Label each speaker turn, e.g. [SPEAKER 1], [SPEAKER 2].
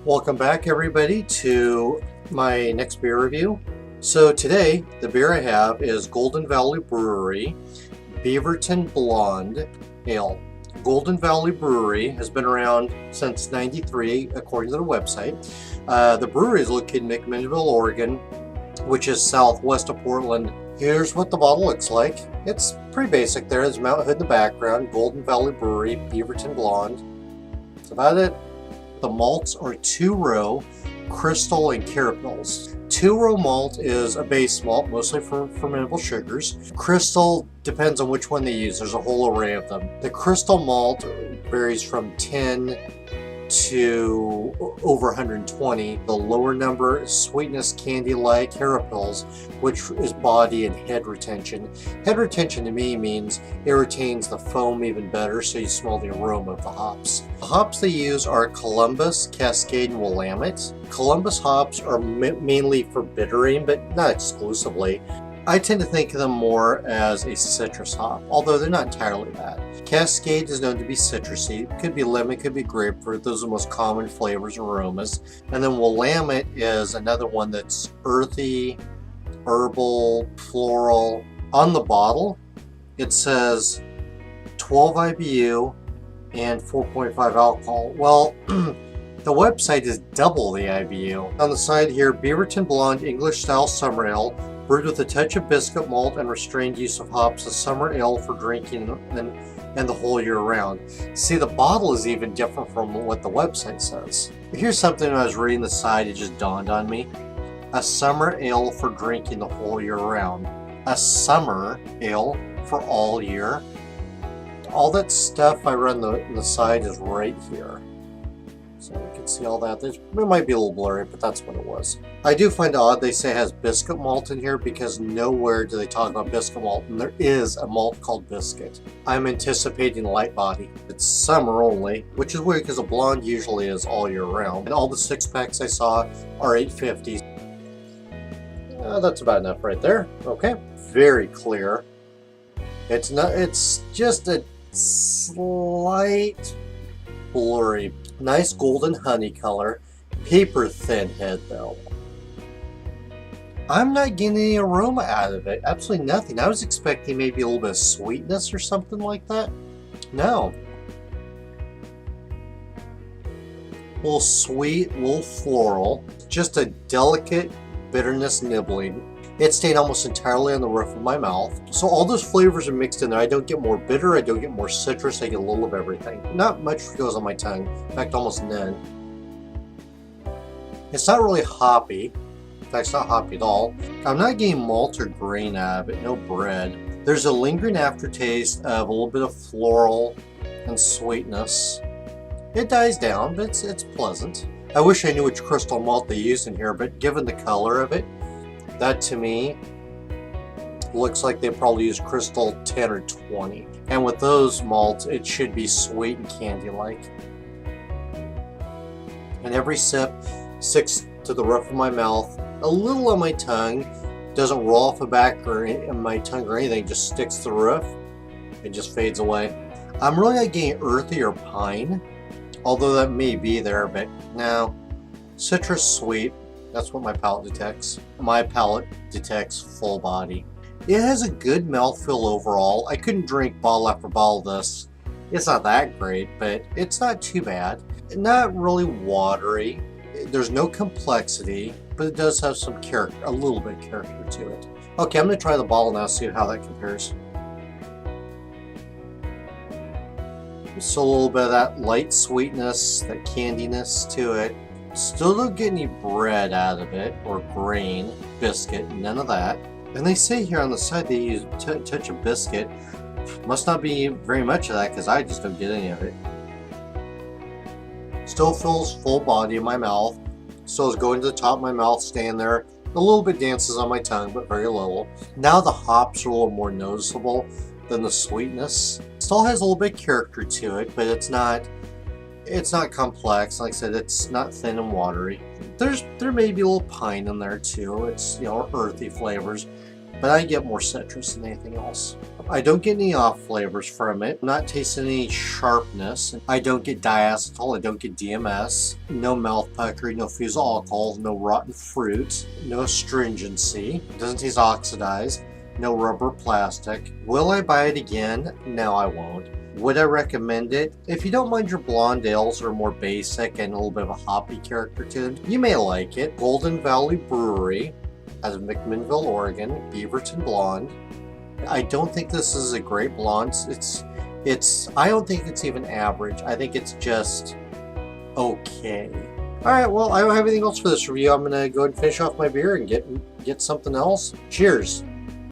[SPEAKER 1] Welcome back, everybody, to my next beer review. So today, the beer I have is Golden Valley Brewery Beaverton Blonde Ale. Golden Valley Brewery has been around since '93, according to the website. The brewery is located in McMinnville, Oregon, which is southwest of Portland. Here's what the bottle looks like. It's pretty basic. There's Mount Hood in the background. Golden Valley Brewery Beaverton Blonde. That's about it. The malts are two-row, crystal, and carapils. Two-row malt is a base malt, mostly for fermentable sugars. Crystal depends on which one they use. There's a whole array of them. The crystal malt varies from 10 to over 120. The lower number is sweetness, candy-like, carapils, which is body and head retention. Head retention to me means it retains the foam even better, so you smell the aroma of the hops. The hops they use are Columbus, Cascade, and Willamette. Columbus hops are mainly for bittering, but not exclusively. I tend to think of them more as a citrus hop, although they're not entirely bad. Cascade is known to be citrusy. It could be lemon, could be grapefruit. Those are the most common flavors and aromas. And then Willamette is another one that's earthy, herbal, floral. On the bottle, it says 12 IBU and 4.5 alcohol. Well, the website is double the IBU. On the side here, Beaverton Blonde English Style Summer Ale, brewed with a touch of biscuit malt and restrained use of hops, a summer ale for drinking and the whole year round. See, the bottle is even different from what the website says. Here's something when I was reading the side, it just dawned on me. A summer ale for drinking the whole year round. A summer ale for all year. All that stuff I run the side is right here. So you can see all that. It might be a little blurry, but that's what it was. I do find it odd they say it has biscuit malt in here because nowhere do they talk about biscuit malt, and there is a malt called biscuit. I'm anticipating light body. It's summer only, which is weird because a blonde usually is all year round. And all the six packs I saw are 850. That's about enough right there. Okay, very clear. It's just a slight blurry. Nice golden honey color. Paper thin head though. I'm not getting any aroma out of it. Absolutely nothing. I was expecting maybe a little bit of sweetness or something like that. No. A little sweet, a little floral. Just a delicate bitterness nibbling. It stayed almost entirely on the roof of my mouth. So all those flavors are mixed in there. I don't get more bitter, I don't get more citrus, I get a little of everything. Not much goes on my tongue. In fact, almost none. It's not really hoppy. In fact, it's not hoppy at all. I'm not getting malt or grain out of it, no bread. There's a lingering aftertaste of a little bit of floral and sweetness. It dies down, but it's pleasant. I wish I knew which crystal malt they used in here, but given the color of it, that to me looks like they probably used crystal 10 or 20. And with those malts, it should be sweet and candy-like. And every sip sticks to the roof of my mouth, a little on my tongue, doesn't roll off the back or in my tongue or anything, just sticks to the roof. It just fades away. I'm really not getting earthy or pine, although that may be there, but no. Citrus sweet. That's what my palate detects. My palate detects full body. It has a good mouthfeel overall. I couldn't drink bottle after bottle of this. It's not that great, but it's not too bad. Not really watery. There's no complexity, but it does have some character, a little bit of character to it. Okay, I'm going to try the bottle now, see how that compares. So a little bit of that light sweetness, that candiness to it. Still don't get any bread out of it, or grain, biscuit, none of that. And they say here on the side they use a touch of biscuit. Must not be very much of that because I just don't get any of it. Still feels full body in my mouth. Still is going to the top of my mouth, staying there. A little bit dances on my tongue, but very little. Now the hops are a little more noticeable than the sweetness. Still has a little bit of character to it, but it's not complex. Like I said, it's not thin and watery. There may be a little pine in there too. It's, earthy flavors. but I get more citrus than anything else. I don't get any off flavors from it. I'm not tasting any sharpness. I don't get diacetyl. I don't get DMS. No mouth puckering, no fusel alcohol, no rotten fruit, no astringency. It doesn't taste oxidized. No rubber plastic. Will I buy it again? No, I won't. Would I recommend it? If you don't mind your blonde ales are more basic and a little bit of a hoppy character to them, you may like it. Golden Valley Brewery out of McMinnville, Oregon, Beaverton Blonde. I don't think this is a great blonde. I don't think it's even average. I think it's just okay. Alright, well, I don't have anything else for this review. I'm gonna go ahead and finish off my beer and get something else. Cheers!